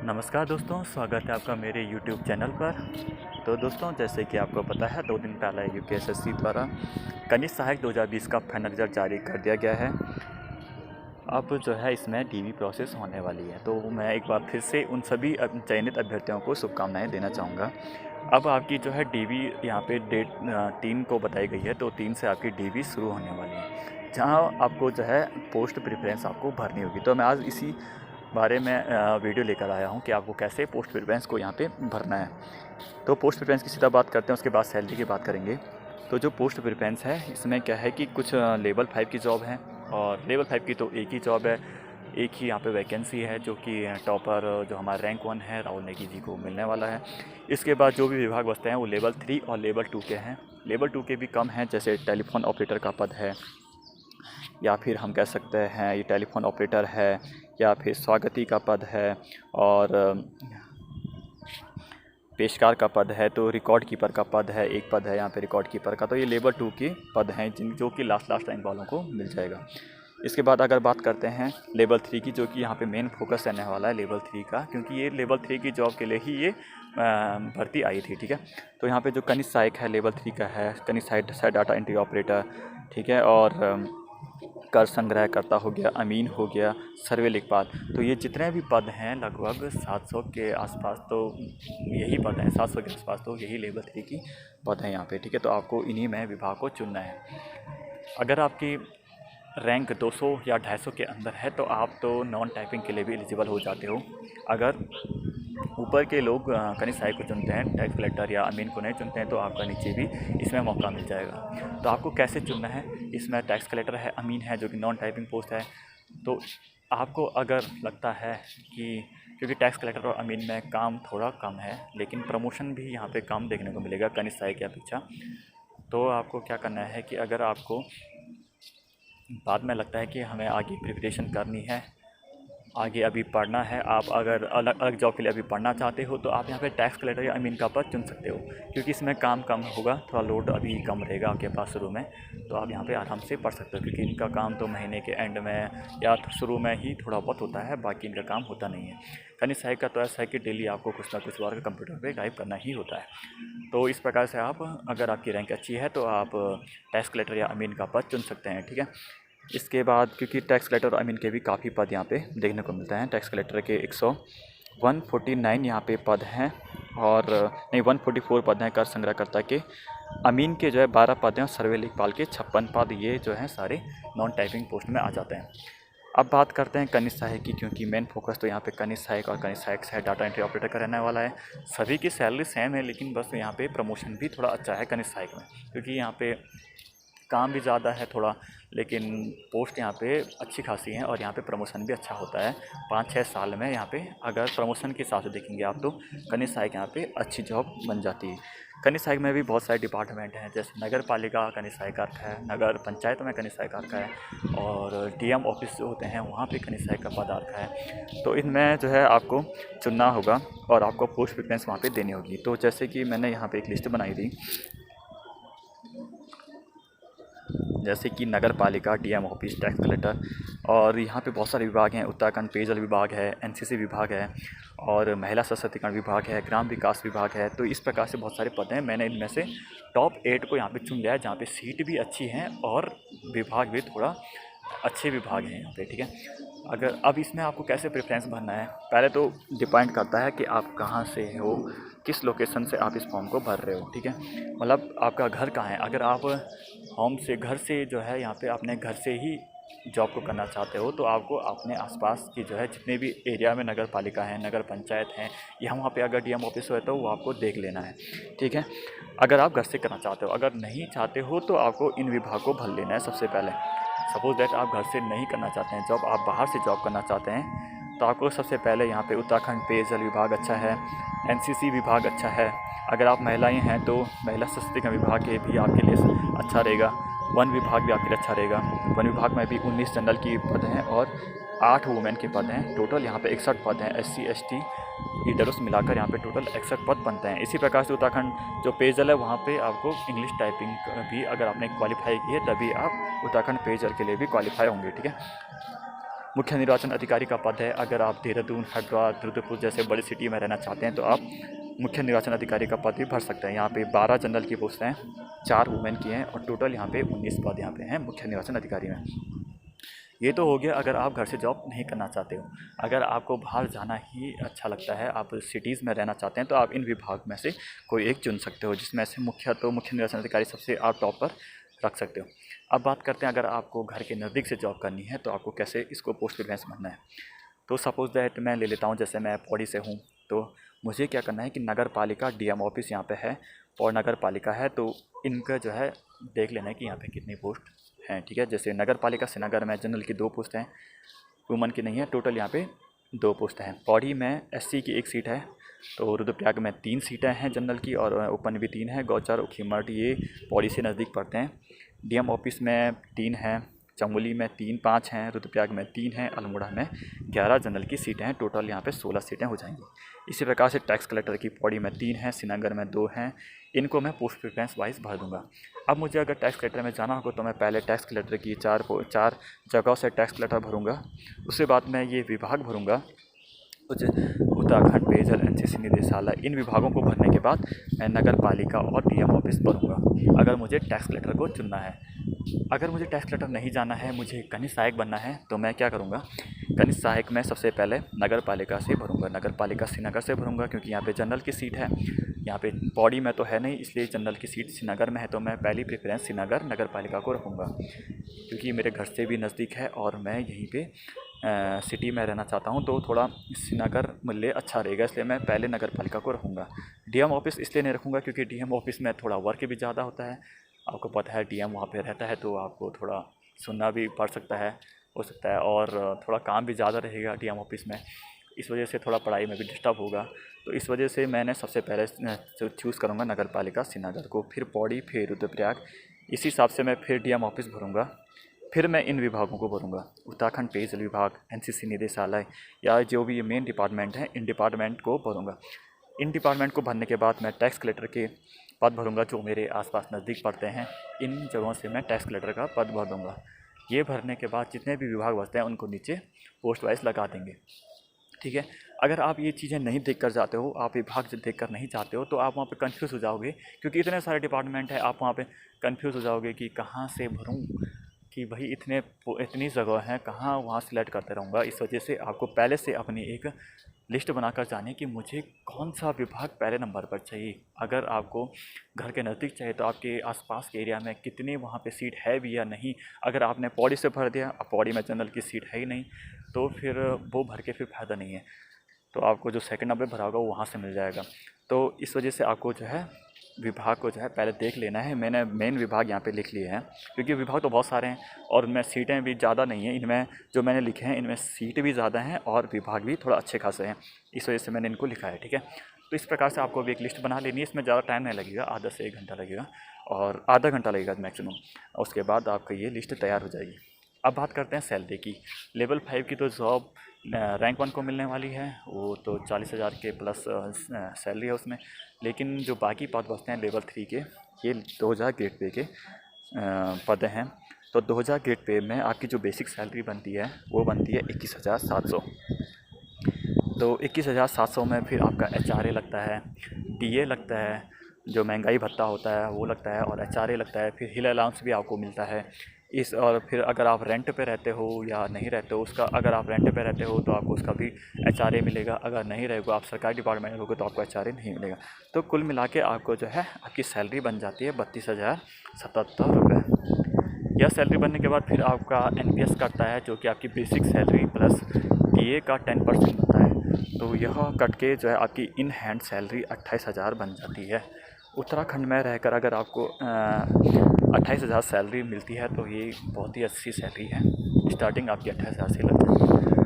नमस्कार दोस्तों, स्वागत है आपका मेरे YouTube चैनल पर। तो दोस्तों, जैसे कि आपको पता है 2 दिन पहले यूपीएसएससी द्वारा कनिष्ठ सहायक 2020 का फाइनल रिजल्ट जारी कर दिया गया है। अब जो है इसमें डीवी प्रोसेस होने वाली है, तो मैं एक बार फिर से उन सभी चयनित अभ्यर्थियों को शुभकामनाएं देना चाहूँगा। अब आपकी जो है डीवी यहाँ पे डेट 3 को बताई गई है, तो 3 से आपकी डीवी शुरू होने वाली है, जहाँ आपको जो है पोस्ट प्रेफरेंस आपको भरनी होगी। तो मैं आज इसी बारे में वीडियो लेकर आया हूँ कि आपको कैसे पोस्ट प्रेफरेंस को यहाँ पे भरना है। तो पोस्ट प्रेफरेंस की सीधा बात करते हैं, उसके बाद सैलरी की बात करेंगे। तो जो पोस्ट प्रेफरेंस है, इसमें क्या है कि कुछ लेवल 5 की जॉब है, और लेवल 5 की तो एक ही जॉब है, एक ही यहाँ पे वैकेंसी है, जो कि टॉपर जो हमारा रैंक 1 है राहुल नेगी जी को मिलने वाला है। इसके बाद जो भी विभाग बचते हैं वो लेवल 3 और लेवल 2 के हैं। लेवल 2 के भी कम हैं, जैसे टेलीफोन ऑपरेटर का पद है, या फिर हम कह सकते हैं ये टेलीफोन ऑपरेटर है, या फिर स्वागती का पद है, और पेशकार का पद है, तो रिकॉर्ड कीपर का पद है, एक पद है यहाँ पे रिकॉर्ड कीपर का। तो ये लेवल 2 के पद हैं जो कि लास्ट रैंक वालों को मिल जाएगा। इसके बाद अगर बात करते हैं लेवल 3 की, जो कि यहाँ पे मेन फोकस रहने वाला है लेवल 3 का, क्योंकि ये लेवल 3 की जॉब के लिए ही ये भर्ती आई थी। ठीक है, तो यहाँ पे जो कनिष्ठ सहायक है लेवल 3 का है, कनिष्ठ सहायक डाटा एंट्री ऑपरेटर, ठीक है, और कर संग्रहकर्ता हो गया, अमीन हो गया, सर्वे लेखपाल। तो ये जितने भी पद हैं लगभग 700 के आसपास, तो यही पद हैं 700 के आसपास, तो यही लेवल 3 की पद हैं यहाँ पे। ठीक है, तो आपको इन्हीं में विभाग को चुनना है। अगर आपकी रैंक 200 या 250 के अंदर है तो आप तो नॉन टाइपिंग के लिए भी एलिजिबल हो जाते हो। अगर ऊपर के लोग कनिष्ठ सहायक को चुनते हैं, टैक्स कलेक्टर या अमीन को नहीं चुनते हैं, तो आपका नीचे भी इसमें मौका मिल जाएगा। तो आपको कैसे चुनना है, इसमें टैक्स कलेक्टर है, अमीन है जो कि नॉन टाइपिंग पोस्ट है। तो आपको अगर लगता है कि क्योंकि टैक्स कलेक्टर और अमीन में काम थोड़ा कम है, लेकिन प्रमोशन भी यहाँ पे कम देखने को मिलेगा कनिष्ठ सहायक की अपेक्षा, तो आपको क्या करना है कि अगर आपको बाद में लगता है कि हमें आगे प्रिपरेशन करनी है, आगे अभी पढ़ना है, आप अगर अलग अलग जॉब के लिए अभी पढ़ना चाहते हो, तो आप यहाँ पे टैक्स कलेक्टर या अमीन का पद चुन सकते हो, क्योंकि इसमें काम कम होगा, थोड़ा लोड अभी कम रहेगा आपके पास शुरू में। तो आप यहाँ पे आराम से पढ़ सकते हो, क्योंकि इनका काम तो महीने के एंड में या शुरू में ही थोड़ा बहुत होता है, बाकी इनका काम होता नहीं है। कनिष्ठ सहायक का तो ऐसा है कि डेली आपको कुछ ना कुछ वर्क कंप्यूटर पर टाइप करना ही होता है। तो इस प्रकार से आप, अगर आपकी रैंक अच्छी है, तो आप टैक्स कलेक्टर या अमीन का पद चुन सकते हैं। ठीक है, इसके बाद क्योंकि टैक्स कलेक्टर और अमीन के भी काफ़ी पद यहाँ पे देखने को मिलते हैं। टैक्स कलेक्टर के 149 यहाँ पे पद हैं, और नहीं 144 पद हैं कर संग्रहकर्ता के। अमीन के जो है 12 पद हैं, और सर्वे लेखपाल के 56 पद, ये जो हैं सारे नॉन टाइपिंग पोस्ट में आ जाते हैं। अब बात करते हैं कनिष्ठ सहायक की, क्योंकि मेन फोकस तो यहाँ पे कनिष्ठ सहायक और कनिष्ठ सहायक से डाटा एंट्री ऑपरेटर का रहने वाला है। सभी की सैलरी सेम है, लेकिन बस यहाँ पे प्रमोशन भी थोड़ा अच्छा है कनिष्ठ सहायक में, क्योंकि यहाँ पे काम भी ज़्यादा है थोड़ा, लेकिन पोस्ट यहाँ पे अच्छी खासी है, और यहाँ पे प्रमोशन भी अच्छा होता है 5-6 साल में। यहाँ पे अगर प्रमोशन के हिसाब से देखेंगे आप, तो कनिष्ठ सहायक यहाँ पे अच्छी जॉब बन जाती है। कनिष्ठ सहायक में भी बहुत सारे डिपार्टमेंट हैं, जैसे नगर पालिका कनिष्ठ सहायक अर्थ है, नगर पंचायत में कनिष्ठ सहायक अर्थ है, और डीएम ऑफिस जो होते हैं वहाँ पे कनिष्ठ सहायक का पद अर्थ है। तो इनमें जो है आपको चुनना होगा, और आपको पोस्ट प्रेफरेंस वहाँ पर देनी होगी। तो जैसे कि मैंने यहाँ पर एक लिस्ट बनाई थी, जैसे कि नगर पालिका, डीएम ऑफिस, टैक्स कलेक्टर, और यहाँ पे बहुत सारे विभाग हैं। उत्तराखंड पेयजल विभाग है, एनसीसी विभाग है, और महिला सशक्तिकरण विभाग है, ग्राम विकास विभाग है। तो इस प्रकार से बहुत सारे पद हैं। मैंने इनमें से टॉप 8 को यहाँ पे चुन लिया है, जहाँ पे सीट भी अच्छी हैं और विभाग भी थोड़ा अच्छे विभाग हैं यहाँ पे। ठीक है, अगर अब इसमें आपको कैसे प्रेफरेंस भरना है, पहले तो डिपेंड करता है कि आप कहाँ से हो, किस लोकेशन से आप इस फॉर्म को भर रहे हो। ठीक है, मतलब आपका घर कहाँ है। अगर आप होम से, घर से जो है यहाँ पे अपने घर से ही जॉब को करना चाहते हो, तो आपको अपने आसपास की जो है जितने भी एरिया में नगर पालिका है, नगर पंचायत हैं, या वहाँ पे अगर डीएम ऑफिस हो तो वो आपको देख लेना है। ठीक है, अगर आप घर से करना चाहते हो, अगर नहीं चाहते हो तो आपको इन विभाग को भर लेना है सबसे पहले। सपोज दैट आप घर से नहीं करना चाहते हैं जॉब, आप बाहर से जॉब करना चाहते हैं, तो आपको सबसे पहले यहाँ पे उत्तराखंड पेयजल विभाग अच्छा है, एनसीसी विभाग अच्छा है। अगर आप महिलाएं हैं तो महिला सशक्तिकरण विभाग के भी आपके लिए अच्छा रहेगा। वन विभाग भी आपके लिए अच्छा रहेगा। वन विभाग में भी 19 जनरल की पद हैं और 8 वुमेन के पद हैं। टोटल यहाँ पे 61 पद हैं। SC ST ईडब्ल्यूएस मिलाकर यहाँ पे टोटल 61 पद बनते हैं। इसी प्रकार से उत्तराखंड जो पेयजल है वहाँ पे आपको इंग्लिश टाइपिंग भी अगर आपने क्वालिफाई की है, तभी आप उत्तराखंड पेयजल के लिए भी क्वालिफाई होंगे। ठीक है, मुख्य निर्वाचन अधिकारी का पद है। अगर आप देहरादून, हरिद्वार, रुद्रपुर जैसे बड़ी सिटी में रहना चाहते हैं तो आप मुख्य निर्वाचन अधिकारी का पद भी भर सकते हैं। यहाँ पे 12 जनरल की पोस्ट हैं, 4 वुमेन की हैं और टोटल यहाँ पे 19 पद यहाँ पे हैं मुख्य निर्वाचन अधिकारी में। ये तो हो गया अगर आप घर से जॉब नहीं करना चाहते हो। अगर आपको बाहर जाना ही अच्छा लगता है, आप सिटीज़ में रहना चाहते हैं, तो आप इन विभाग में से कोई एक चुन सकते हो, जिसमें से मुख्य निर्वाचन अधिकारी सबसे आप टॉप पर रख सकते हो। अब बात करते हैं अगर आपको घर के नज़दीक से जॉब करनी है तो आपको कैसे इसको पोस्ट प्रिफरेंस बनना है। तो सपोज़ दैट मैं ले लेता हूँ, जैसे मैं पौड़ी से हूँ, तो मुझे क्या करना है कि नगर पालिका डीएम ऑफिस यहाँ पे है और नगर पालिका है, तो इनका जो है देख लेना है कि यहाँ पे कितनी पोस्ट हैं। ठीक है, जैसे नगर पालिका श्रीनगर में जनरल की 2 पोस्ट हैं, वुमन की नहीं है, टोटल यहाँ पे 2 पोस्ट हैं। पौड़ी में एससी की 1 सीट है, तो रुद्रप्रयाग में 3 सीटें हैं जनरल की और ओपन भी 3 है। गौचर और खीमठ ये पौड़ी से नज़दीक पड़ते हैं। डीएम ऑफिस में 3 हैं, चमोली में 5 हैं, रुद्रप्रयाग में 3 हैं, अल्मोड़ा में 11 जनरल की सीटें हैं। टोटल यहाँ पे 16 सीटें हो जाएंगी। इसी प्रकार से टैक्स कलेक्टर की पौड़ी में 3 हैं, श्रीनगर में 2 हैं। इनको मैं पोस्ट प्रिफरेंस वाइज भर दूंगा। अब मुझे अगर टैक्स कलेक्टर में जाना होगा तो मैं पहले टैक्स कलेक्टर की 4 जगहों से टैक्स कलेक्टर भरूंगा। उसके बाद मैं ये विभाग भरूंगा, कुछ उत्तराखंड पेयजल एनसीसी निदेशालय, इन विभागों को भरने के बाद मैं नगर पालिका और डीएम ऑफिस भरूंगा अगर मुझे टैक्स कलेक्टर को चुनना है। अगर मुझे टैक्स कलेक्टर नहीं जाना है, मुझे कनिष्ठ सहायक बनना है, तो मैं क्या करूँगा, कनिष्ठ सहायक मैं सबसे पहले नगर पालिका से भरूँगा। नगर पालिका श्रीनगर से भरूँगा क्योंकि यहाँ पे जनरल की सीट है, यहाँ पे पौड़ी में तो है नहीं, इसलिए जनरल की सीट श्रीनगर में है, तो मैं पहली प्रेफरेंस श्रीनगर नगर पालिका को रखूँगा क्योंकि मेरे घर से भी नज़दीक है और मैं यहीं पे सिटी में रहना चाहता हूँ, तो थोड़ा श्रीनगर मूल्य अच्छा रहेगा, इसलिए मैं पहले नगर पालिका को रखूँगा। डीएम ऑफिस इसलिए नहीं रखूँगा क्योंकि डीएम ऑफिस में थोड़ा वर्क भी ज़्यादा होता है। आपको पता है डीएम वहाँ पे रहता है, तो आपको थोड़ा सुनना भी पड़ सकता है, हो सकता है, और थोड़ा काम भी ज़्यादा रहेगा डीएम ऑफिस में, इस वजह से थोड़ा पढ़ाई में भी डिस्टर्ब होगा। तो इस वजह से मैंने सबसे पहले चूज़ करूँगा नगर पालिका श्रीनगर को, फिर पौड़ी, फिर रुद्रप्रयाग। इसी हिसाब से मैं फिर डीएम ऑफिस भरूँगा, फिर मैं इन विभागों को भरूँगा, उत्तराखंड पेयजल विभाग, एनसीसी निदेशालय या जो भी मेन डिपार्टमेंट हैं, इन डिपार्टमेंट को भरूँगा। इन डिपार्टमेंट को भरने के बाद मैं टैक्स कलेक्टर के पद भरूँगा जो मेरे आसपास नज़दीक पड़ते हैं। इन जगहों से मैं टैक्स कलेक्टर का पद भर दूँगा। ये भरने के बाद जितने भी विभाग बचते हैं उनको नीचे पोस्ट वाइज लगा देंगे। ठीक है, अगर आप ये चीज़ें नहीं देख कर जाते हो, आप विभाग देख कर नहीं जाते हो, तो आप वहाँ पे कंफ्यूज हो जाओगे क्योंकि इतने सारे डिपार्टमेंट है, आप वहाँ पे कंफ्यूज हो जाओगे कि कहाँ से भरूँ, कि भाई इतनी जगह हैं, कहाँ वहाँ सिलेक्ट करते रहूँगा। इस वजह से आपको पहले से अपनी एक लिस्ट बनाकर जाने कि मुझे कौन सा विभाग पहले नंबर पर चाहिए। अगर आपको घर के नज़दीक चाहिए तो आपके आसपास के एरिया में कितनी वहाँ पे सीट है भी या नहीं। अगर आपने पौड़ी से भर दिया, अब पौड़ी में जनरल की सीट है ही नहीं, तो फिर वो भर के फिर फ़ायदा नहीं है, तो आपको जो सेकंड नंबर भरा होगा वो वहाँ से मिल जाएगा। तो इस वजह से आपको जो है विभाग को जो है पहले देख लेना है। मैंने मेन विभाग यहाँ पे लिख लिए हैं क्योंकि विभाग तो बहुत सारे हैं और इनमें सीटें भी ज़्यादा नहीं हैं। इनमें जो मैंने लिखे हैं इनमें सीट भी ज़्यादा हैं और विभाग भी थोड़ा अच्छे खासे हैं, इस वजह से मैंने इनको लिखा है। ठीक है, तो इस प्रकार से आपको भी एक लिस्ट बना लेनी है। इसमें ज़्यादा टाइम नहीं लगेगा, आधा से 1 घंटा लगेगा और आधा घंटा लगेगा मैक्सिमम, उसके बाद आपकी ये लिस्ट तैयार हो जाएगी। अब बात करते हैं सैलरी की। लेवल 5 की तो जॉब रैंक 1 को मिलने वाली है, वो तो 40,000 के प्लस सैलरी है उसमें। लेकिन जो बाकी पद बचते हैं लेवल 3 के, ये 2000 ग्रेड पे के पद हैं। तो 2000 ग्रेड पे में आपकी जो बेसिक सैलरी बनती है वो बनती है 21,700। तो 21,700 में फिर आपका HRA लगता है, DA लगता है, जो महंगाई भत्ता होता है वो लगता है, और HRA लगता है, फिर हिल अलाउंस भी आपको मिलता है इस। और फिर अगर आप रेंट पे रहते हो या नहीं रहते हो उसका, अगर आप रेंट पे रहते हो तो आपको उसका भी HRA मिलेगा। अगर नहीं रहेगा, आप सरकारी डिपार्टमेंट में रहोगे तो आपको HRA नहीं मिलेगा। तो कुल मिला के आपको जो है आपकी सैलरी बन जाती है 32,077 रुपये। यह सैलरी बनने के बाद फिर आपका NPS कटता है जो कि आपकी बेसिक सैलरी प्लस DA का 10% बनता है। तो यह कट के जो है आपकी इन हैंड सैलरी 28,000 बन जाती है। उत्तराखंड में रहकर अगर आपको 28,000 सैलरी मिलती है तो ये बहुत ही अच्छी सैलरी है। स्टार्टिंग आपकी 28,000 से लगती है।